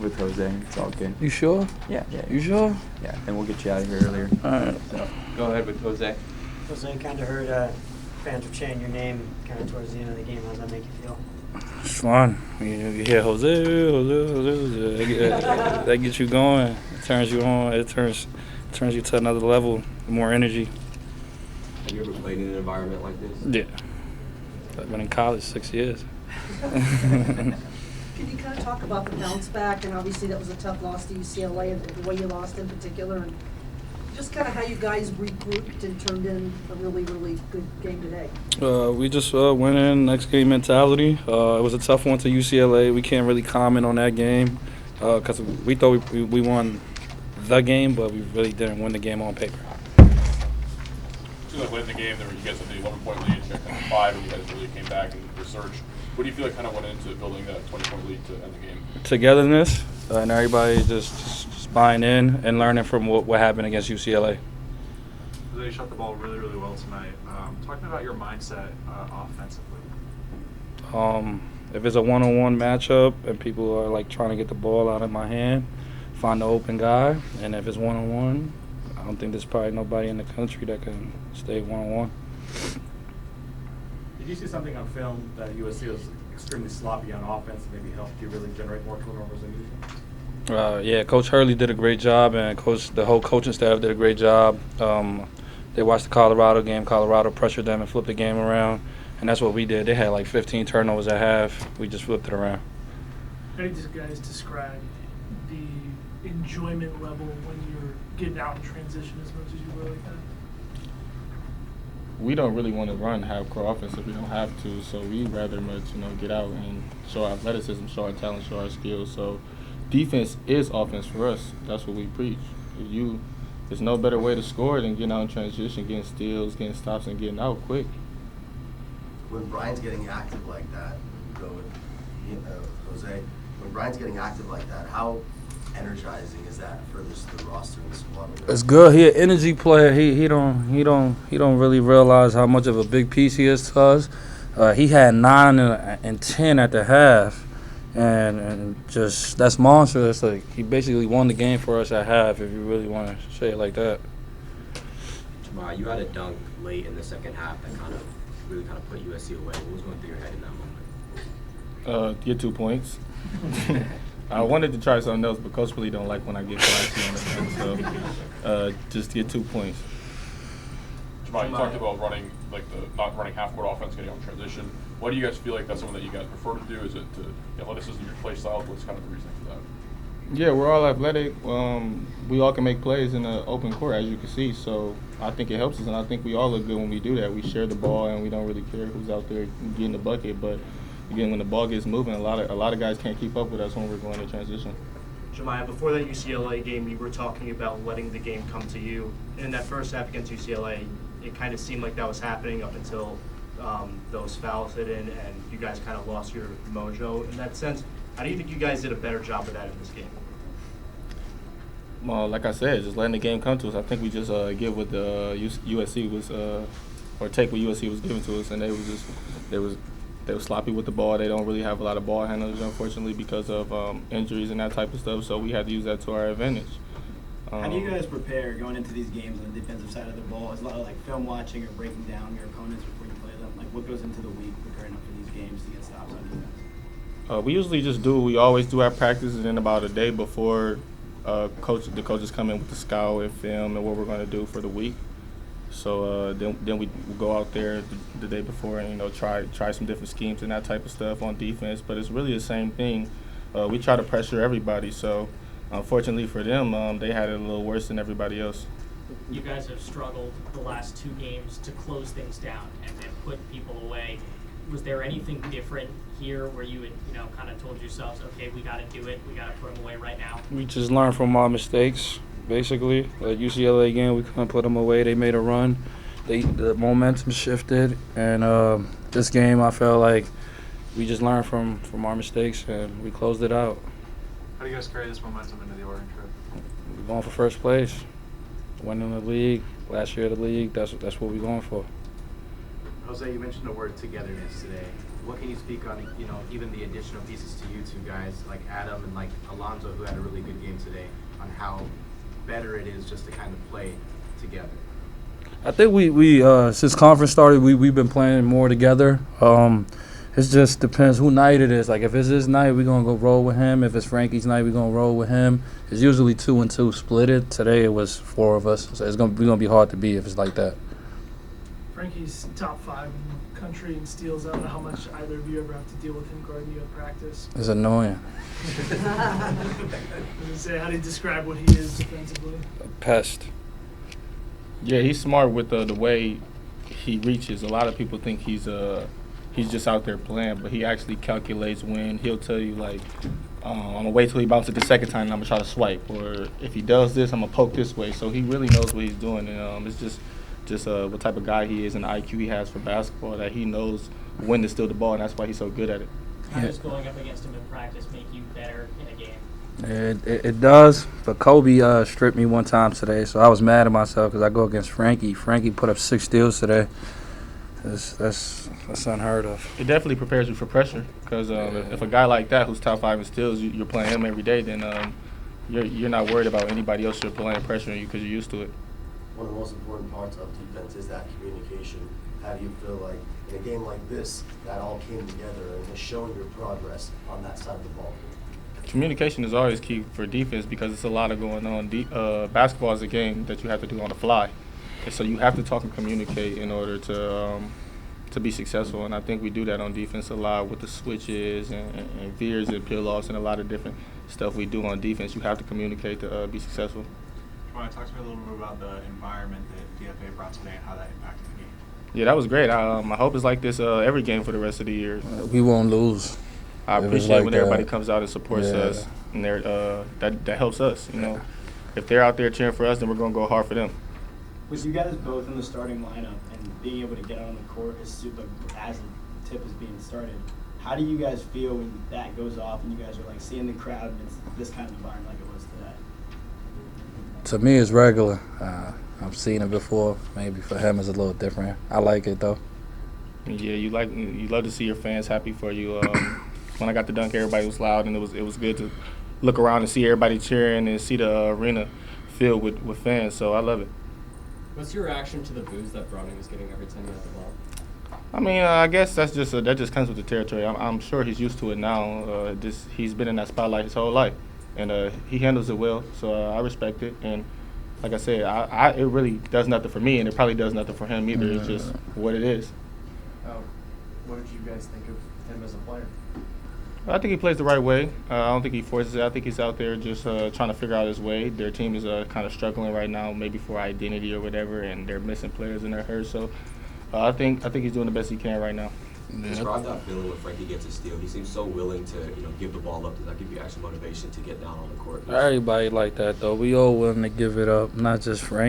with Jose. It's all good. You sure? Yeah. You sure? Yeah, and we'll get you out of here earlier. All right. So, go ahead with Jose. Jose, kind of heard fans were chanting your name kind of towards the end of the game. How does that make you feel? It's fun. You hear Jose. That gets you going. It turns you on. It turns you to another level. More energy. Have you ever played in an environment like this? Yeah. I've been in college 6 years. Can you kind of talk about the bounce back? And obviously that was a tough loss to UCLA and the way you lost in particular. And just kind of how you guys regrouped and turned in a really, really good game today. We just went in, next game mentality. It was a tough one to UCLA. We can't really comment on that game because we thought we won the game, but we really didn't win the game on paper. Seems like late in the game, you guys had the 11-point lead, you got kind of 5, and you guys really came back and resurged. What do you feel like kind of went into building that 20-point lead to end the game? Togetherness, and everybody just buying in and learning from what happened against UCLA. They shot the ball really, really well tonight. Talking about your mindset offensively. If it's a one-on-one matchup and people are like trying to get the ball out of my hand, find the open guy, and if it's one-on-one, I don't think there's probably nobody in the country that can stay one-on-one. Did you see something on film that USC was extremely sloppy on offense and maybe helped you really generate more turnovers than usual? Yeah, Coach Hurley did a great job, and the whole coaching staff did a great job. They watched the Colorado game. Colorado pressured them and flipped the game around, and that's what we did. They had like 15 turnovers at half. We just flipped it around. How do you guys describe the enjoyment level when you're getting out in transition as much as you really can? We don't really want to run half-court offense if we don't have to, so we'd rather much, get out and show our athleticism, show our talent, show our skills. So defense is offense for us. That's what we preach. There's no better way to score than getting out in transition, getting steals, getting stops, and getting out quick. When Brian's getting active like that, go with Jose. When Brian's getting active like that, how energizing is that for the roster and the squad? It's good. He an energy player. He don't really realize how much of a big piece he is to us. He had 9 and 10 at the half, and just that's monstrous. Like he basically won the game for us at half. If you really want to say it like that. Jamal, you had a dunk late in the second half that really put USC away. What was going through your head in that moment? Get 2 points. I wanted to try something else, but Coach really don't like when I get flashy on the field, so just get 2 points. Jamal, you talked about not running half-court offense, getting on transition. Why do you guys feel like that's something that you guys prefer to do? Is it to athleticism, your play style? What's kind of the reason for that? Yeah, we're all athletic. We all can make plays in the open court, as you can see. So I think it helps us, and I think we all look good when we do that. We share the ball, and we don't really care who's out there getting the bucket. But again, when the ball gets moving, a lot of guys can't keep up with us when we're going to transition. Jemiah, before that UCLA game, you were talking about letting the game come to you. In that first half against UCLA, it kind of seemed like that was happening up until those fouls hit in, and you guys kind of lost your mojo in that sense. How do you think you guys did a better job of that in this game? Well, like I said, just letting the game come to us. I think we just give what the USC was, or take what USC was giving to us, and they were sloppy with the ball. They don't really have a lot of ball handlers, unfortunately, because of injuries and that type of stuff. So we had to use that to our advantage. How do you guys prepare going into these games on the defensive side of the ball? Is a lot of film watching or breaking down your opponents before you play them? Like what goes into the week preparing up for these games to get stops on defense? We usually just we always do our practices, and then about a day before, the coaches come in with the scout and film and what we're going to do for the week. So then we go out there the day before and try some different schemes and that type of stuff on defense. But it's really the same thing. We try to pressure everybody. So unfortunately for them, they had it a little worse than everybody else. You guys have struggled the last 2 games to close things down and put people away. Was there anything different here where you had kind of told yourselves, okay, we got to do it, we got to put them away right now? We just learned from our mistakes. Basically, at UCLA game, we couldn't put them away. They made a run. The momentum shifted, and this game, I felt like we just learned from our mistakes, and we closed it out. How do you guys carry this momentum into the Oregon trip? We're going for first place, winning the league. Last year of the league, that's what we're going for. Jose, you mentioned the word togetherness today. what can you speak on, even the additional pieces to you two guys, like Adam and like Alonzo, who had a really good game today, on how better it is just to kind of play together? I think we since conference started, we've been playing more together. It just depends who night it is. Like if it's his night, we're gonna go roll with him. If it's Frankie's night, we're gonna roll with him. It's usually 2 and 2 split it. Today it was 4 of us, so we're gonna be hard to beat if it's like that. Frankie's top 5 in the country in steals. I don't know how much either of you ever have to deal with him guarding you at practice. It's annoying. How do you describe what he is defensively? A pest. Yeah, he's smart with the way he reaches. A lot of people think he's just out there playing, but he actually calculates when. He'll tell you, like, I'm going to wait till he bounces it the second time and I'm going to try to swipe. Or if he does this, I'm going to poke this way. So he really knows what he's doing. And it's just what type of guy he is and the IQ he has for basketball, that he knows when to steal the ball, and that's why he's so good at it. How does going up against him in practice make you better in a game? It does, but Kobe stripped me one time today, so I was mad at myself because I go against Frankie. Frankie put up 6 steals today. That's unheard of. It definitely prepares you for pressure because if a guy like that who's top 5 in steals, you're playing him every day, then you're not worried about anybody else you're playing pressuring you because you're used to it. One of the most important parts of defense is that communication. How do you feel like in a game like this that all came together and is showing your progress on that side of the ball? Communication is always key for defense because it's a lot of going on. Basketball is a game that you have to do on the fly, and so you have to talk and communicate in order to be successful. And I think we do that on defense a lot with the switches and veers and peel-offs and a lot of different stuff we do on defense. You have to communicate to be successful. Want to talk to me a little bit about the environment that DFA brought today and how that impacted the game? Yeah, that was great. I hope it's like this every game for the rest of the year. We won't lose. I appreciate when everybody comes out and supports us, and that helps us. If they're out there cheering for us, then we're gonna go hard for them. With you guys both in the starting lineup and being able to get on the court as the tip is being started, how do you guys feel when that goes off and you guys are like seeing the crowd and it's this kind of environment like it was today? To me, it's regular. I've seen it before. Maybe for him, it's a little different. I like it though. Yeah, you love to see your fans happy for you. When I got to dunk, everybody was loud, and it was good to look around and see everybody cheering and see the arena filled with fans. So I love it. What's your reaction to the boos that Browning was getting every time he had the ball? I mean, I guess that just comes with the territory. I'm sure he's used to it now. He's been in that spotlight his whole life, and he handles it well. So I respect it. And like I said, it really does nothing for me, and it probably does nothing for him either. It's just what it is. What did you guys think of him as a player? I think he plays the right way. I don't think he forces it. I think he's out there just trying to figure out his way. Their team is kind of struggling right now, maybe for identity or whatever, and they're missing players and they're hurt. So I think he's doing the best he can right now. Describe that feeling when Frankie gets a steal. He seems so willing to give the ball up. Does that give you extra motivation to get down on the court? Everybody like that though. We all willing to give it up, not just Frankie.